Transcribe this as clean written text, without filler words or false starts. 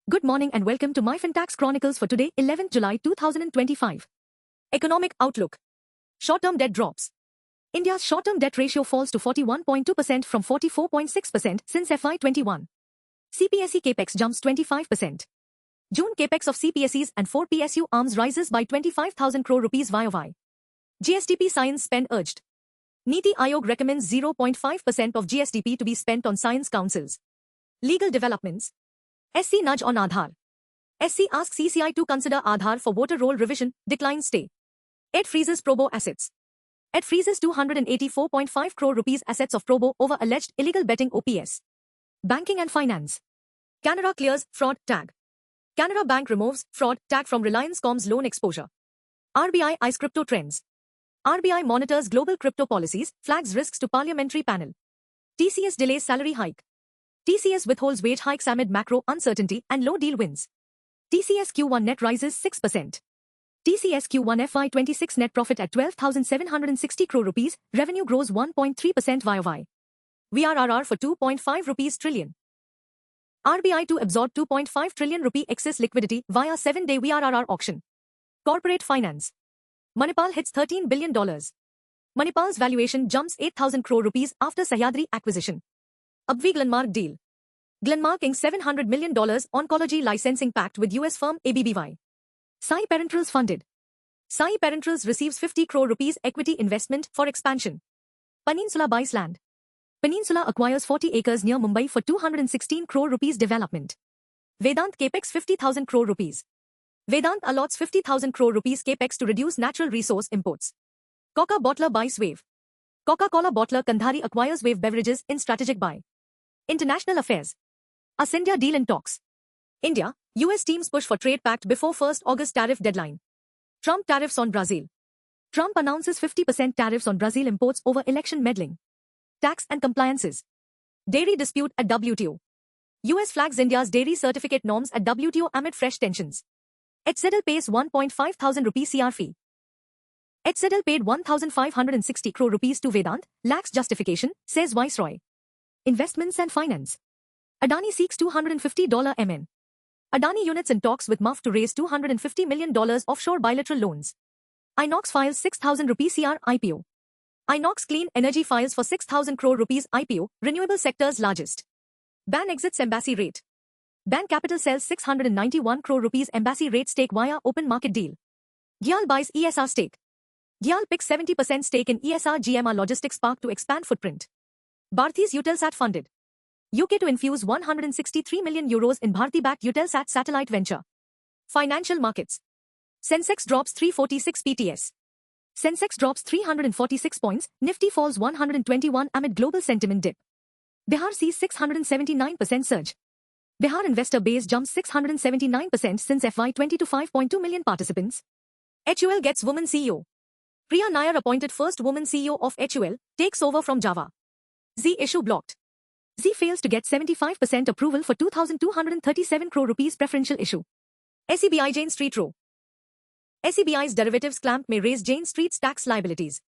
Good morning and welcome to my FinTax Chronicles for today, 11th July 2025. Economic Outlook. Short-term debt drops. India's short-term debt ratio falls to 41.2% from 44.6% since FY21. CPSE Capex jumps 25%. June Capex of CPSEs and 4 PSU arms rises by 25,000 crore rupees YoY. GSDP science spend urged. Niti Aayog recommends 0.5% of GSDP to be spent on science councils. Legal developments. SC nudge on Aadhaar. SC asks CCI to consider Aadhaar for voter roll revision, declines stay. ED freezes Probo assets. ED freezes 284.5 crore rupees assets of Probo over alleged illegal betting OPS. Banking and finance. Canara clears fraud tag. Canara Bank removes fraud tag from Reliance Com's loan exposure. RBI eyes crypto trends. RBI monitors global crypto policies, flags risks to parliamentary panel. TCS delays salary hike. TCS withholds wage hikes amid macro uncertainty and low deal wins. TCS Q1 net rises 6%. TCS Q1 FY26 net profit at 12,760 crore rupees, revenue grows 1.3% YoY. VRRR for 2.5 rupees trillion. RBI to absorb 2.5 trillion rupee excess liquidity via 7-day VRRR auction. Corporate finance. Manipal hits $13 billion. Manipal's valuation jumps 8,000 crore rupees after Sahyadri acquisition. Abvi Glenmark deal. Glenmark inks $700 million oncology licensing pact with US firm ABBY. Sai Parenterals funded. Sai Parenterals receives 50 crore rupees equity investment for expansion. Peninsula buys land. Peninsula acquires 40 acres near Mumbai for 216 crore rupees development. Vedant Capex 50,000 crore rupees. Vedant allots 50,000 crore rupees Capex to reduce natural resource imports. Coca bottler buys Wave. Coca-Cola bottler Kandhari acquires Wave Beverages in strategic buy. International affairs. India deal in talks. India, US teams push for trade pact before 1st August tariff deadline. Trump tariffs on Brazil. Trump announces 50% tariffs on Brazil imports over election meddling. Tax and compliances. Dairy dispute at WTO. US flags India's dairy certificate norms at WTO amid fresh tensions. HZL pays 1.5 thousand rupee CR fee. HZL paid 1,560 crore rupees to Vedant, lacks justification, says Viceroy. Investments and finance. Adani seeks $250 MN. Adani units in talks with MUF to raise $250 million offshore bilateral loans. Inox files 6,000 rupee CR IPO. Inox Clean Energy files for 6,000 crore rupees IPO, renewable sector's largest. BAN exits embassy rate. BAN Capital sells 691 crore rupees embassy rate stake via open market deal. Gyal buys ESR stake. Gyal picks 70% stake in ESR GMR Logistics Park to expand footprint. Bharti's Eutelsat funded. UK to infuse 163 million euros in Bharti-backed Eutelsat satellite venture. Financial markets. Sensex drops 346 PTS. Sensex drops 346 points, Nifty falls 121 amid global sentiment dip. Bihar sees 679% surge. Bihar investor base jumps 679% since FY20 to 5.2 million participants. HUL gets woman CEO. Priya Nair appointed first woman CEO of HUL, takes over from Java. Z issue blocked. Z fails to get 75% approval for 2,237 crore rupees preferential issue. SEBI Jane Street Row. SEBI's derivatives clamp may raise Jane Street's tax liabilities.